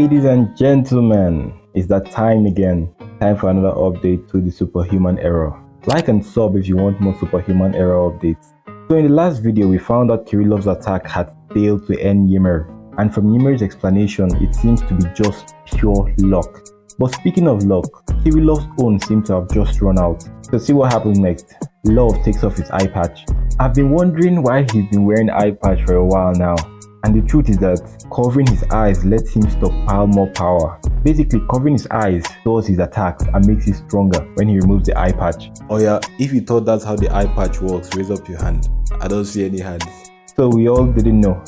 Ladies and gentlemen, it's that time again. Time for another update to the Superhuman Era. Like and sub if you want more Superhuman Era updates. So in the last video, we found out Kirilov's attack had failed to end Ymir. And from Ymir's explanation, it seems to be just pure luck. But speaking of luck, Kirilov's own seemed to have just run out. So see what happens next. Love takes off his eye patch. I've been wondering why he's been wearing eye patch for a while now. And the truth is that covering his eyes lets him stockpile more power. Basically, covering his eyes stores his attacks and makes it stronger when he removes the eye patch. Oh yeah, if you thought that's how the eye patch works, raise up your hand. I don't see any hands. So we all didn't know.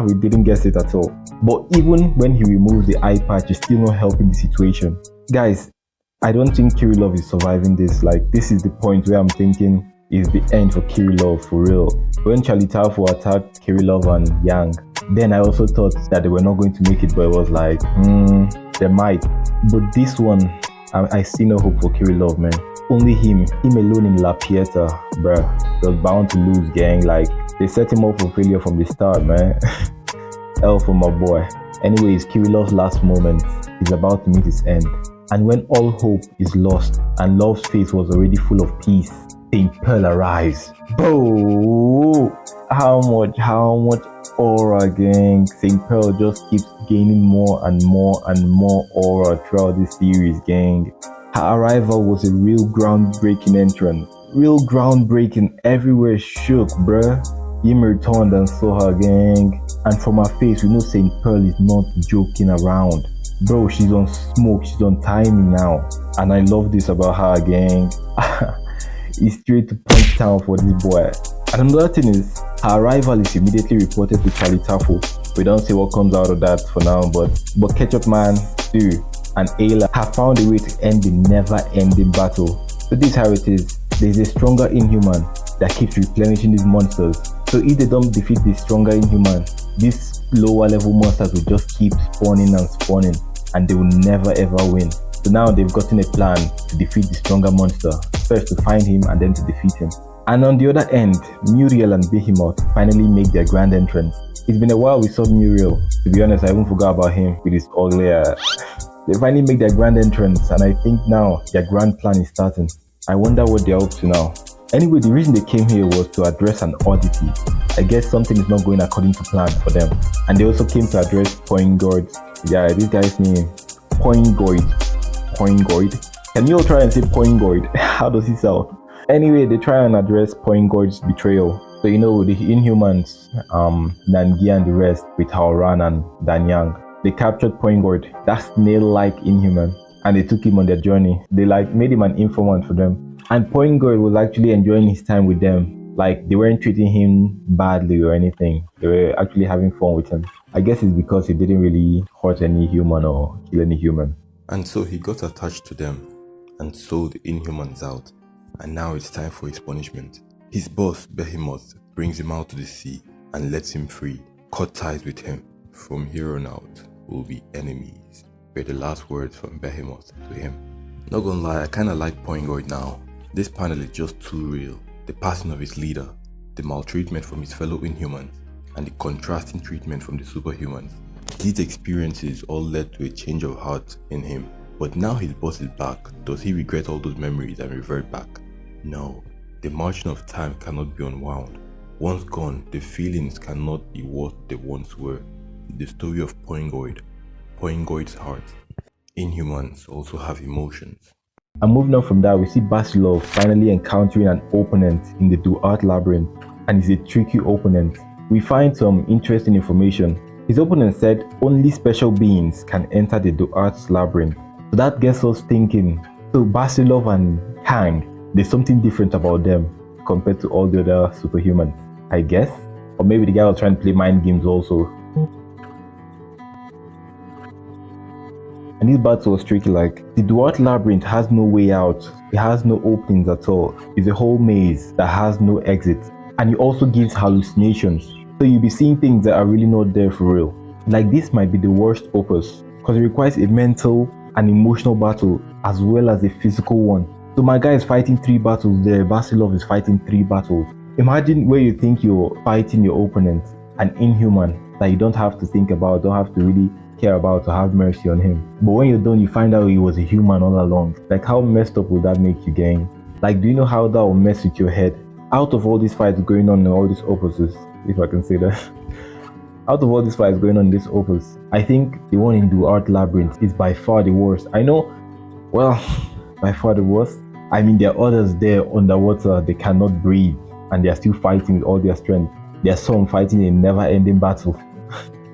We didn't guess it at all. But even when he removes the eye patch, it's still not helping the situation. Guys, I don't think Kirilov is surviving this. Like, this is the point where I'm thinking is the end for Kirilov for real. When Chalitafo attacked Kirilov and Yang, then I also thought that they were not going to make it, but it was like, they might. But this one, I see no hope for Kirilov, man. Only him alone in La Pieta, bruh. He was bound to lose, gang. Like, they set him up for failure from the start, man. L for my boy. Anyways, Kirilov's last moment is about to meet its end. And when all hope is lost and Love's face was already full of peace, St. Pearl arrives. Bro! How much aura, gang. St. Pearl just keeps gaining more and more and more aura throughout this series, gang. Her arrival was a real groundbreaking entrance. Real groundbreaking, everywhere shook, bruh. Ymir turned and saw her, gang. And from her face, we know St. Pearl is not joking around. Bro, she's on smoke, she's on timing now. And I love this about her, gang. It's straight to punch town for this boy. And another thing is, her arrival is immediately reported to Chalitafo. We don't see what comes out of that for now, but Ketchup Man, Stu, and Ayla have found a way to end the never-ending battle. So this is how it is. There's a stronger Inhuman that keeps replenishing these monsters. So if they don't defeat the stronger Inhuman, these lower level monsters will just keep spawning and spawning, and they will never ever win. So now they've gotten a plan to defeat the stronger monster. First to find him and then to defeat him. And on the other end, Muriel and Behemoth finally make their grand entrance. It's been a while we saw Muriel. To be honest, I even forgot about him with his ugly They finally make their grand entrance, and I think now their grand plan is starting. I wonder what they're up to now. Anyway, the reason they came here was to address an oddity. I guess something is not going according to plan for them. And they also came to address Poingoid. Yeah, this guy's name, Poingoid. Can you all try and say Poingoid? How does it sound? Anyway, they try and address Poingoid's betrayal. So you know, the Inhumans, Nangi and the rest, with Haoran and Danyang, they captured Poingoid, that snail-like Inhuman, and they took him on their journey. They made him an informant for them. And Poingoid was actually enjoying his time with them. Like, they weren't treating him badly or anything. They were actually having fun with him. I guess it's because he didn't really hurt any human or kill any human. And so he got attached to them and sold the Inhumans out. And now it's time for his punishment. His boss, Behemoth, brings him out to the sea and lets him free. Cut ties with him. From here on out, we'll be enemies. Were the last words from Behemoth to him. Not gonna lie, I kinda like Poingoid now. This panel is just too real. The passing of his leader, the maltreatment from his fellow Inhumans, and the contrasting treatment from the Superhumans. These experiences all led to a change of heart in him. But now his boss is back. Does he regret all those memories and revert back? No. The margin of time cannot be unwound. Once gone, the feelings cannot be what they once were. The story of Poingoid's heart. Inhumans also have emotions. And moving on from that, we see Basilov finally encountering an opponent in the Duat Labyrinth, and he's a tricky opponent. We find some interesting information. His opponent said only special beings can enter the Duat's Labyrinth. So that gets us thinking, so Basilov and Kang, there's something different about them compared to all the other superhumans, I guess? Or maybe the guy was trying to play mind games also. And this battle was tricky. Like, the Duat Labyrinth has no way out. It has no openings at all. It's a whole maze that has no exit. And it also gives hallucinations. So you'll be seeing things that are really not there for real. Like, this might be the worst opus because it requires a mental and emotional battle as well as a physical one. So my guy is fighting 3 battles there. Basilov is fighting 3 battles. Imagine where you think you're fighting your opponent, an Inhuman that you don't have to think about, don't have to really care about or have mercy on him. But when you're done, you find out he was a human all along. Like, how messed up would that make you, gang? Like, do you know how that will mess with your head? Out of all these fights going on and all these opposites, if I can say that, out of all these fights going on in this opus, I think the one in the Art Labyrinth is by far the worst. I know, well, by far the worst. I mean, there are others there underwater, they cannot breathe, and they are still fighting with all their strength. There are some fighting a never-ending battle.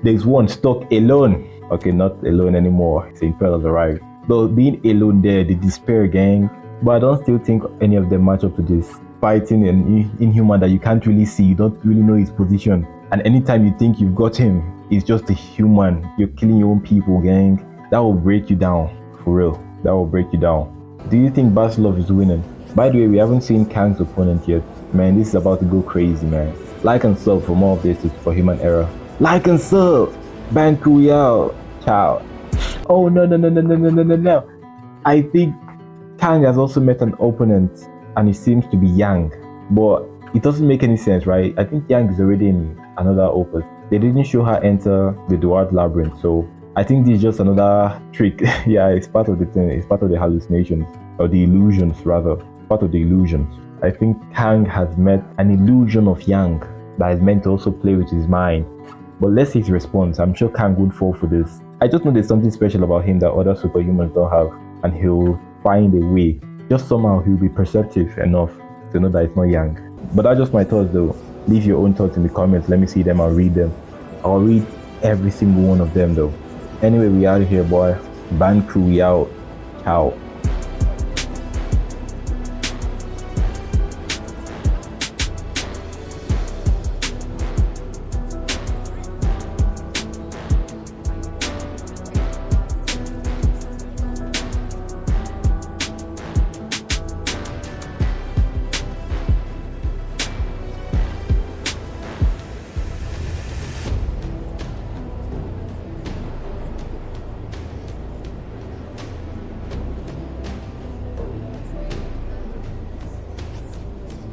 There's one stuck alone. Okay, not alone anymore. St. Pearl has arrived. But being alone there, the despair, gang. But I don't still think any of them match up to this. Fighting an inhuman that you can't really see, you don't really know his position. And anytime you think you've got him, he's just a human. You're killing your own people, gang. That will break you down. For real. That will break you down. Do you think Basilov is winning? By the way, we haven't seen Kang's opponent yet. Man, this is about to go crazy, man. Like and sub for more of this is Superhuman Era. Like and sub! Bankuya! Ciao. Oh, no. I think Kang has also met an opponent, and it seems to be Yang. But it doesn't make any sense, right? I think Yang is already in another opus. They didn't show her enter the Duart Labyrinth, so I think this is just another trick. Yeah, it's part of the thing. It's part of the hallucinations, or the illusions rather. Part of the illusions. I think Kang has met an illusion of Yang that is meant to also play with his mind. But let's see his response. I'm sure Kang would fall for this. I just know there's something special about him that other superhumans don't have, and he'll find a way. Just somehow he'll be perceptive enough to know that it's not Yang. But that's just my thoughts though. Leave your own thoughts in the comments. Let me see them. I'll read them. I'll read every single one of them though. Anyway, we out of here, boy. Ban crew, we out. Ciao.